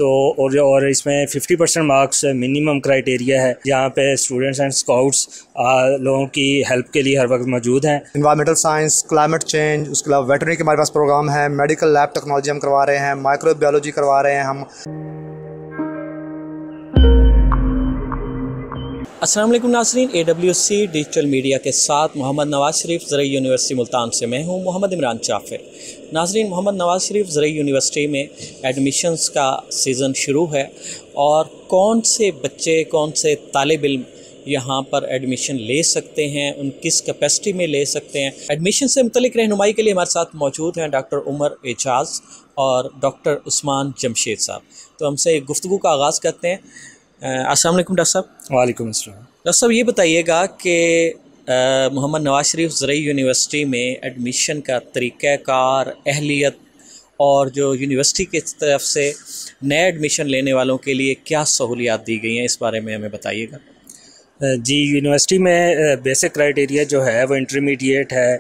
तो और इसमें 50% मार्क्स मिनिमम क्राइटेरिया है, जहाँ पे स्टूडेंट्स एंड स्काउट्स लोगों की हेल्प के लिए हर वक्त मौजूद हैं। इन्वायरमेंटल साइंस, क्लाइमेट चेंज, उसके अलावा वेटरनरी के हमारे पास प्रोग्राम है, मेडिकल लैब टेक्नोलॉजी हम करवा रहे हैं, माइक्रोबायोलॉजी करवा रहे हैं हम। अस्सलाम वालेकुम नाज़रीन, AWC डिजिटल मीडिया के साथ मोहम्मद नवाज़ शरीफ ज़रई यूनिवर्सिटी मुल्तान से मैं हूं मोहम्मद इमरान जाफ़िर। नाज़रीन, मोहम्मद नवाज़ शरीफ ज़रई यूनिवर्सिटी में एडमिशन्स का सीज़न शुरू है और कौन से बच्चे, कौन से तालिब इल्म यहाँ पर एडमिशन ले सकते हैं, उन किस कैपेसिटी में ले सकते हैं। एडमिशन से मुतल्लिक रहनुमाई के लिए हमारे साथ मौजूद हैं डॉक्टर उमर एजाज़ और डॉक्टर उस्मान जमशेद साहब। तो हमसे गुफ्तगू का आगाज़ करते हैं। अस्सलाम वालेकुम डॉक्टर साहब। वालेकुम अस्सलाम। डॉक्टर साहब, ये बताइएगा कि मोहम्मद नवाज़ शरीफ ज़रई यूनिवर्सिटी में एडमिशन का तरीक़ाकार, अहलियत और जो यूनिवर्सिटी की तरफ से नए एडमिशन लेने वालों के लिए क्या सहूलियात दी गई हैं, इस बारे में हमें बताइएगा। जी, यूनिवर्सिटी में बेसिक क्राइटेरिया जो है वो इंटरमीडिएट है।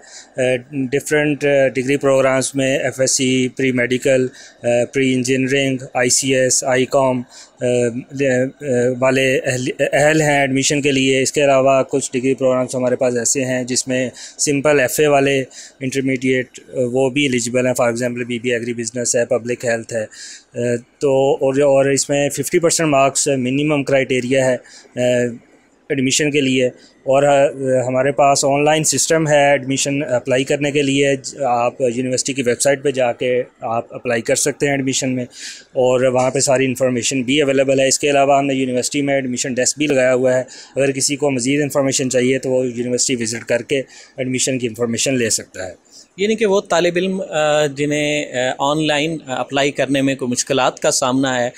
डिफरेंट डिग्री प्रोग्राम्स में FSc, pre medical, pre engineering, ICS, ICOM वाले अहल हैं एडमिशन के लिए। इसके अलावा कुछ डिग्री प्रोग्राम्स हमारे पास ऐसे हैं जिसमें सिंपल FA वाले इंटरमीडिएट वो भी एलिजिबल हैं। For example BBA agri business है, पब्लिक हेल्थ है। तो और इसमें 50% मार्क्स मिनिमम क्राइटेरिया है एडमिशन के लिए। और हमारे पास ऑनलाइन सिस्टम है एडमिशन अप्लाई करने के लिए। आप यूनिवर्सिटी की वेबसाइट पे जाके आप अप्लाई कर सकते हैं एडमिशन में, और वहाँ पे सारी इन्फॉर्मेशन भी अवेलेबल है। इसके अलावा हमने यूनिवर्सिटी में एडमिशन डेस्क भी लगाया हुआ है। अगर किसी को मज़ीद इन्फॉर्मेशन चाहिए तो वो यूनिवर्सिटी विज़िट करके एडमिशन की इन्फॉर्मेशन ले सकता है। यानी कि वो तालिब इल्म जिन्हें ऑनलाइन अप्लाई करने में कोई मुश्किलात का सामना है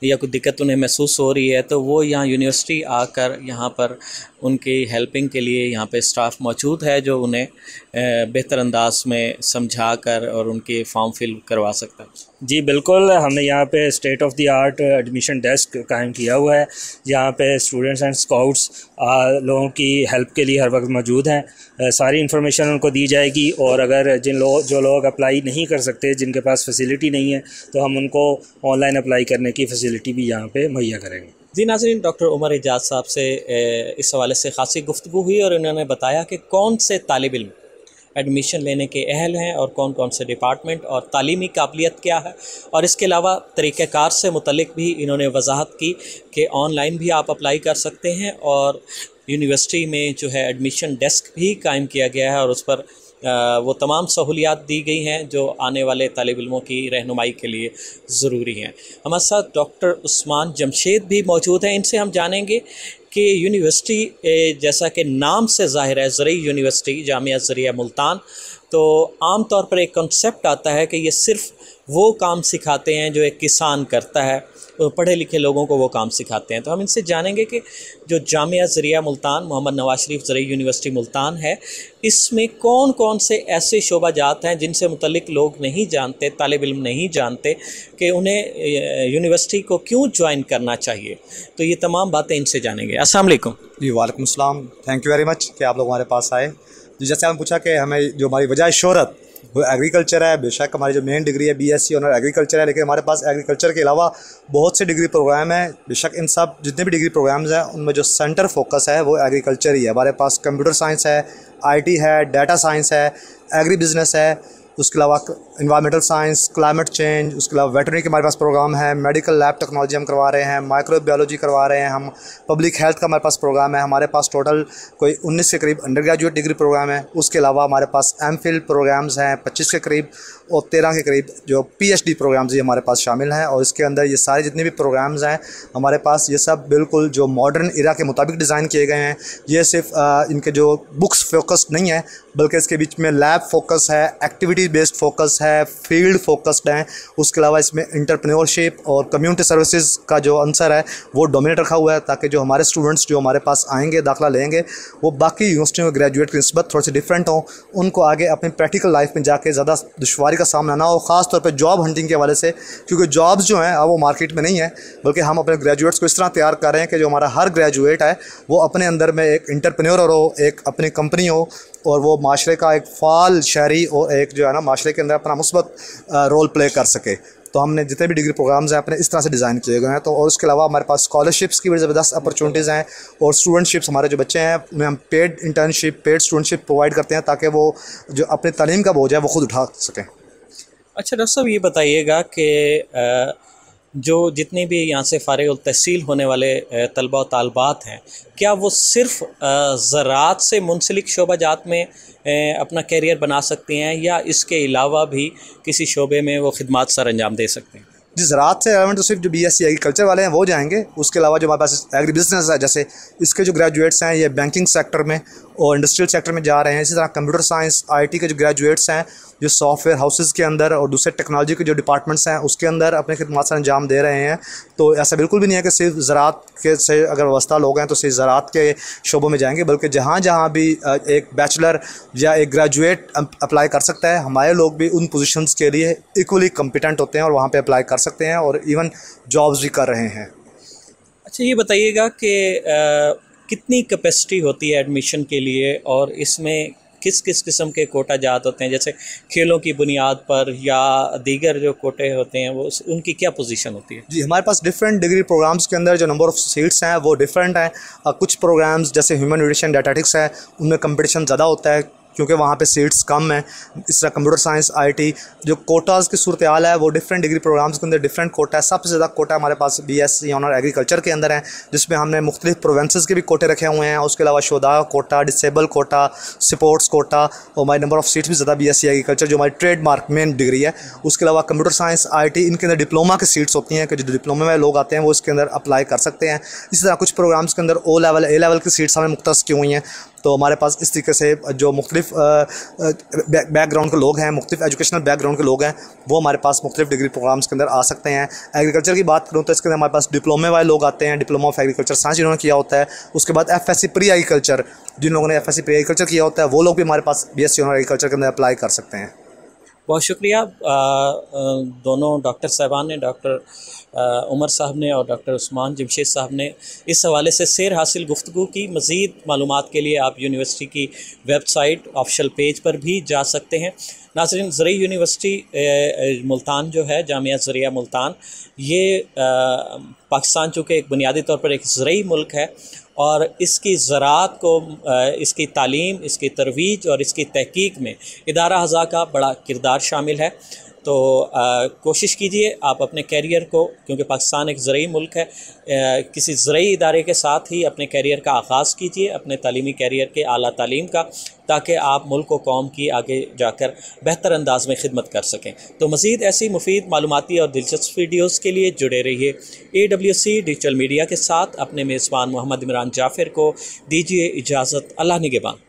या कोई दिक्कत उन्हें महसूस हो रही है, तो वो यहाँ यूनिवर्सिटी आकर यहाँ पर उनकी हेल्पिंग के लिए यहाँ पे स्टाफ मौजूद है जो उन्हें बेहतर अंदाज में समझा कर और उनके फॉर्म फिल करवा सकता है। जी बिल्कुल, हमने यहाँ पे state of the art admission desk कायम किया हुआ है, जहाँ पे स्टूडेंट्स एंड स्काउट्स लोगों की हेल्प के लिए हर वक्त मौजूद हैं। सारी इन्फॉर्मेशन उनको दी जाएगी, और अगर जो लोग अप्लाई नहीं कर सकते, जिनके पास फैसिलिटी नहीं है, तो हम उनको ऑनलाइन अप्लाई करने की फैसिलिटी भी यहाँ पे मुहैया करेंगे। जी नाज़रीन, डॉक्टर उमर एजाज़ साहब से इस हवाले से ख़ासी गुफ्तगू हुई और उन्होंने बताया कि कौन से तालिब इल्म एडमिशन लेने के अहल हैं और कौन कौन से डिपार्टमेंट और तालीमी काबिलियत क्या है। और इसके अलावा तरीक़ाकार से मुतल्लिक भी इन्होंने वजाहत की कि ऑनलाइन भी आप अप्लाई कर सकते हैं, और यूनिवर्सिटी में जो है एडमिशन डेस्क भी कायम किया गया है और उस पर वो तमाम सहूलियात दी गई हैं जो आने वाले तालिब इल्मों की रहनुमाई के लिए ज़रूरी हैं। हमारे साथ डॉक्टर उस्मान जमशेद भी मौजूद हैं। इनसे हम जानेंगे कि यूनिवर्सिटी जैसा कि नाम से ज़ाहिर है, ज़रई यूनिवर्सिटी जामिया ज़रिया मुल्तान, तो आम तौर पर एक कॉन्सेप्ट आता है कि ये सिर्फ़ वो काम सिखाते हैं जो एक किसान करता है, तो पढ़े लिखे लोगों को वो काम सिखाते हैं। तो हम इनसे जानेंगे कि जो जामिया ज़रिया मुल्तान, मोहम्मद नवाज़ शरीफ ज़रई यूनिवर्सिटी मुल्तान है, इसमें कौन कौन से ऐसे शोबाजात हैं जिनसे मुतल्लिक लोग नहीं जानते, तालिब इल्म नहीं जानते कि उन्हें यूनिवर्सिटी को क्यों ज्वाइन करना चाहिए। तो ये तमाम बातें इनसे जानेंगे। अस्सलाम वालेकुम। जी वालेकुम अस्सलाम, थैंक यू वेरी मच कि आप लोग हमारे पास आए। जैसे आपने पूछा कि हमें जो हमारी वजह शोहरत वो एग्रीकल्चर है। बेशक हमारी जो मेन डिग्री है BSc ऑनर एग्रीकल्चर है, लेकिन हमारे पास एग्रीकल्चर के अलावा बहुत से डिग्री प्रोग्राम हैं। बेशक इन सब जितने भी डिग्री प्रोग्राम्स हैं उनमें जो सेंटर फोकस है वो एग्रीकल्चर ही है। हमारे पास कंप्यूटर साइंस है, IT है, डाटा साइंस है, एग्री बिजनेस है, उसके अलावा इन्वायरमेंटल साइंस, क्लाइमेट चेंज, उसके अलावा वेटरनरी के हमारे पास प्रोग्राम है, मेडिकल लैब टेक्नोलॉजी हम करवा रहे हैं, माइक्रोबायोलॉजी करवा रहे हैं हम, पब्लिक हेल्थ का हमारे पास प्रोग्राम है। हमारे पास टोटल कोई 19 के करीब अंडर ग्रेजुएट डिग्री प्रोग्राम है। उसके अलावा हमारे पास MPhil प्रोग्राम्स हैं 25 के करीब, और 13 के करीब जो PhD प्रोग्राम्स ये हमारे पास शामिल हैं। और इसके अंदर ये सारे जितने भी प्रोग्राम्स हैं हमारे पास, ये सब बिल्कुल जो मॉडर्न इरा के मुताबिक डिज़ाइन किए गए हैं। ये सिर्फ इनके जो बुक्स फोकस्ड नहीं है, बल्कि इसके बीच में लैब फोकस है, एक्टिविटी बेस्ड फोकस है, फील्ड फोकस्ड है। उसके अलावा इसमें एंटरप्रेन्योरशिप और कम्युनिटी सर्विसेज का जो आंसर है वो डोमिनेट रखा हुआ है, ताकि जो हमारे स्टूडेंट्स जो हमारे पास आएंगे, दाखिला लेंगे, वो बाकी यूनिवर्सिटियों के ग्रेजुएट की निस्बत थोड़े से डिफरेंट हों, उनको आगे अपनी प्रैक्टिकल लाइफ में जाके ज़्यादा दुश्वारी का सामना ना हो, ख़ास तौर पे जॉब हंटिंग के हवाले से। क्योंकि जॉब्स जो हैं वो मार्केट में नहीं है, बल्कि हम अपने ग्रेजुएट्स को इस तरह तैयार कर रहे हैं कि जो हमारा हर ग्रेजुएट है वो अपने अंदर में एक एंटरप्रेन्योर हो, एक अपनी कंपनी हो, और वो माशरे का एक फ़ाल शहरी और एक जो है ना माशरे के अंदर अपना मुस्बत रोल प्ले कर सके। तो हमने जितने भी डिग्री प्रोग्राम्स हैं अपने इस तरह से डिज़ाइन किए गए हैं। तो और उसके अलावा हमारे पास स्कॉलरशिप्स की भी ज़बरदस्त अपॉर्चुनिटीज़ हैं और स्टूडेंटशिप्स, हमारे जो बच्चे हैं उन्हें हम paid internship, paid studentship provide करते हैं ताकि वो जो अपनी तालीम का बोझ है वो खुद उठा सकें। अच्छा डॉक्टर साहब, ये बताइएगा कि जो जितने भी यहाँ से फ़ारिग तहसील होने वाले तलबा और तालबात हैं, क्या वो सिर्फ़ ज़राअत से मुंसलिक शोबाजात में अपना कैरियर बना सकते हैं या इसके अलावा भी किसी शोबे में वो खिदमात सर अंजाम दे सकते हैं? जी, ज़राअत से एलिमेंट तो सिर्फ जो BSc एग्रीकल्चर वाले हैं वो जाएंगे। उसके अलावा जो हमारे पास एग्री बिजनेस है, जैसे इसके जो ग्रेजुएट्स हैं ये बैंकिंग सेक्टर में और इंडस्ट्रियल सेक्टर में जा रहे हैं। इसी तरह कंप्यूटर साइंस IT के जो ग्रेजुएट्स हैं जो सॉफ्टवेयर हाउसेज़ के अंदर और दूसरे टेक्नोलॉजी के जो डिपार्टमेंट्स हैं उसके अंदर अपने खिदमत से अंजाम दे रहे हैं। तो ऐसा बिल्कुल भी नहीं है कि सिर्फ ज़राअत के से अगर वाबस्ता लोग हैं तो सिर्फ ज़राअत के शोबों में जाएंगे, बल्कि जहाँ जहाँ भी एक बैचलर या एक ग्रेजुएट अप्लाई कर सकता है, हमारे लोग भी उन पोजीशंस के लिए इक्वली कॉम्पिटेंट होते हैं और वहाँ पे अप्लाई कर सकते हैं और इवन जॉब्स भी कर रहे हैं। अच्छा, ये बताइएगा कि कितनी कैपेसिटी होती है एडमिशन के लिए और इसमें किस किस किस्म के कोटा जात होते हैं, जैसे खेलों की बुनियाद पर या दीगर जो कोटे होते हैं वो उनकी क्या पोजीशन होती है? जी, हमारे पास डिफरेंट डिग्री प्रोग्राम्स के अंदर जो नंबर ऑफ़ सीट्स हैं वो डिफरेंट हैं। कुछ प्रोग्राम्स जैसे ह्यूमन न्यूट्रिशन डायटेटिक्स है उनमें कंपटीशन ज़्यादा होता है क्योंकि वहाँ पे सीट्स कम हैं। इस तरह कंप्यूटर साइंस IT जो कोटाज़ की सूरत हाल है वो डिफरेंट डिग्री प्रोग्राम्स के अंदर डिफरेंट कोटा है। सबसे ज़्यादा कोटा हमारे पास BSc ऑनर एग्रीकल्चर के अंदर है, जिसमें हमने मुख्तलिफ प्रोवेंसेस के भी कोटे रखे हुए हैं। उसके अलावा शोधा quota, disable quota, sports quota और हमारी नंबर ऑफ़ सीट्स भी ज़्यादा BSc एग्रीकल्चर जो हमारी ट्रेडमार्क मेन डिग्री है। उसके अलावा कंप्यूटर साइंस IT इनके अंदर डिप्लोमा की सीट्स होती हैं कि जो डिप्लोमा में लोग आते हैं वो इसके अंदर अप्लाई कर सकते हैं। इसी तरह कुछ प्रोग्राम्स के अंदर O लेवल A लेवल की सीट्स हमें मुख्तस की हुई हैं। तो हमारे पास इस तरीके से जो मुख्तलिफ बैकग्राउंड के लोग हैं, मुख्तलिफ एजुकेशनल बैकग्राउंड के लोग हैं, वो हमारे पास मुख्तलिफ डिग्री प्रोग्राम्स के अंदर आ सकते हैं। एग्रीकल्चर की बात करूँ तो इसके अंदर हमारे पास डिप्लोमे वाले लोग आते हैं, डिप्लोमा ऑफ एग्रीकल्चर साइंस जिन्होंने किया होता है। उसके बाद FSc प्री एग्रीकल्चर, जिन लोगों ने FSc प्री एग्रीकल्चर किया होता है वो लोग भी हमारे पास BSc ऑनर एग्रीकल्चर के अंदर अप्लाई कर सकते हैं। बहुत शुक्रिया दोनों डॉक्टर साहबान ने, डॉक्टर उमर साहब ने और डॉक्टर उस्मान जमशेद साहब ने इस हवाले से सैर हासिल गुफ्तगू की। मज़ीद मालूमात के लिए आप यूनिवर्सिटी की वेबसाइट ऑफिशियल पेज पर भी जा सकते हैं। नाज़रीन, ज़रई यूनिवर्सिटी मुल्तान जो है, जामिया ज़रिया मुल्तान, ये पाकिस्तान चूँकि एक बुनियादी तौर पर एक ज़रई मुल्क है और इसकी ज़राअत को, इसकी तालीम, इसकी तरवीज और इसकी तहकीक में इदारा हज़ा का बड़ा किरदार शामिल है। तो कोशिश कीजिए आप अपने कैरियर को, क्योंकि पाकिस्तान एक ज़रई मुल्क है, किसी ज़रई इदारे के साथ ही अपने कैरियर का आगाज़ कीजिए, अपने तालीमी कैरियर के आला तालीम का, ताकि आप मुल्क व कौम की आगे जाकर बेहतर अंदाज में खिदमत कर सकें। तो मज़ीद ऐसी मुफीद मालूमाती और दिलचस्प वीडियोज़ के लिए जुड़े रहिए AWC डिजिटल मीडिया के साथ। अपने मेज़बान मोहम्मद इमरान जाफ़िर को दीजिए इजाज़त। अल्लाह निगहबान।